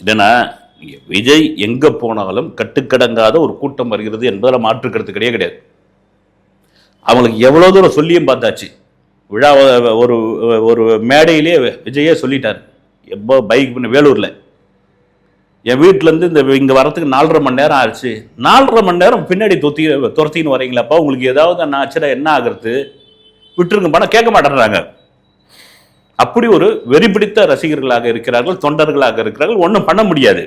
என்னன்னா விஜய் எங்க போனாலும் கட்டுக்கடங்காத ஒரு கூட்டம் வருகிறது என்பதில் மாற்றுக்கிறது கிடையாது. அவங்களுக்கு எவ்வளவு தூரம் சொல்லியும் பார்த்தாச்சு. விழா ஒரு ஒரு மேடையிலே விஜயே சொல்லிட்டார். எப்போ பைக் வேலூர்ல என் வீட்டிலேருந்து இங்கே வரத்துக்கு 4.5 மணி நேரம் ஆச்சு. 4.5 மணி நேரம் பின்னாடி துரத்தின்னு வரீங்களாப்பா, உங்களுக்கு ஏதாவது ஆச்சுன்னா என்ன ஆகுறது, விட்டுருங்க பணம் கேட்க மாட்டேறாங்க. அப்படி ஒரு வெறி பிடித்த ரசிகர்களாக இருக்கிறார்கள், தொண்டர்களாக இருக்கிறார்கள். ஒன்றும் பண்ண முடியாது.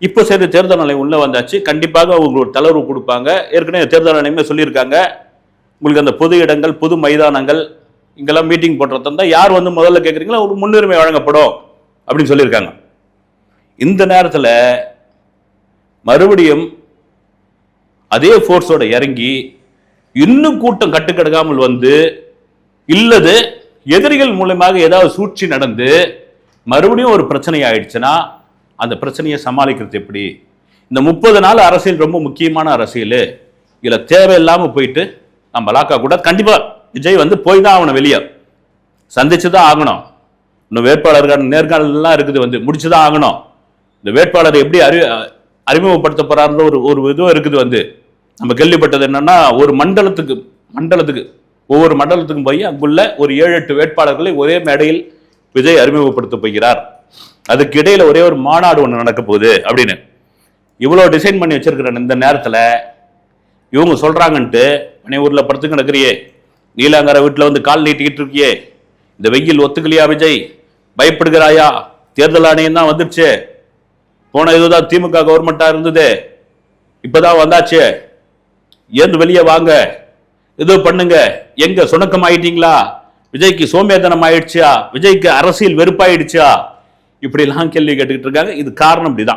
இப்போ சரி தேர்தல் ஆணையம் உள்ள வந்தாச்சு, கண்டிப்பாக அவங்க ஒரு தளர்வு கொடுப்பாங்க. ஏற்கனவே தேர்தல் ஆணையமே சொல்லியிருக்காங்க, உங்களுக்கு அந்த பொது இடங்கள் பொது மைதானங்கள் இங்கெல்லாம் மீட்டிங் போடுறதா இருந்தால் யார் வந்து முதல்ல கேட்குறீங்களோ ஒரு முன்னுரிமை வழங்கப்படும் அப்படின்னு சொல்லியிருக்காங்க. இந்த நேரத்தில் மறுபடியும் அதே ஃபோர்ஸோட இறங்கி இன்னும் கூட்டம் கட்டுக்கடங்காமல் வந்து இல்லது எதிரிகள் மூலமாக ஏதாவது சூழ்ச்சி நடந்து மறுபடியும் ஒரு பிரச்சனை ஆயிடுச்சுன்னா அந்த பிரச்சனையை சமாளிக்கிறது எப்படி? இந்த 30 நாள் அரசியல் ரொம்ப முக்கியமான அரசியல். இதில் தேவையில்லாமல் போயிட்டு நம்ம லாக்கா கூட கண்டிப்பாக விஜய் வந்து போய் தான் ஆகணும், வெளியே சந்திச்சு தான் ஆகணும். இன்னும் வேட்பாளர்கள் நேர்காணல்லாம் இருக்குது, வந்து முடிச்சு தான் ஆகணும். இந்த வேட்பாளர் எப்படி அறிமுகப்படுத்த போறாருன்ற ஒரு இதுவும் இருக்குது. வந்து நம்ம கேள்விப்பட்டது என்னன்னா, ஒரு மண்டலத்துக்கு ஒவ்வொரு மண்டலத்துக்கும் போய் அங்குள்ள ஒரு 7-8 வேட்பாளர்களை ஒரே மேடையில் விஜய் அறிமுகப்படுத்த போகிறார். அதுக்கு இடையில ஒரே ஒரு மாநாடு ஒன்று நடக்க போகுது அப்படின்னு இவ்வளவு டிசைன் பண்ணி வச்சிருக்கிற இந்த நேரத்தில் இவங்க சொல்றாங்கன்ட்டு ஊர்ல படுத்து கிடக்குறியே, நீலாங்கர வீட்டில் வந்து கால் நீட்டிக்கிட்டு இருக்கியே, இந்த வெயில் ஒத்துக்கலையா விஜய், பயப்படுகிறாயா, தேர்தல் ஆணையம் தான் வந்துருச்சு, போன இதுதான் திமுக கவர்மெண்டா இருந்தது, இப்பதான் வந்தாச்சு, ஏந்து வெளியே வாங்க, ஏதோ பண்ணுங்க, எங்க சுணக்கம் ஆயிட்டீங்களா, விஜய்க்கு சோம்பேதனம் ஆயிடுச்சா, விஜய்க்கு அரசியல் வெறுப்பாயிடுச்சா, இப்படி எல்லாம் கேள்வி கேட்டுக்கிட்டு இருக்காங்க. இது காரணம் இப்படிதான்.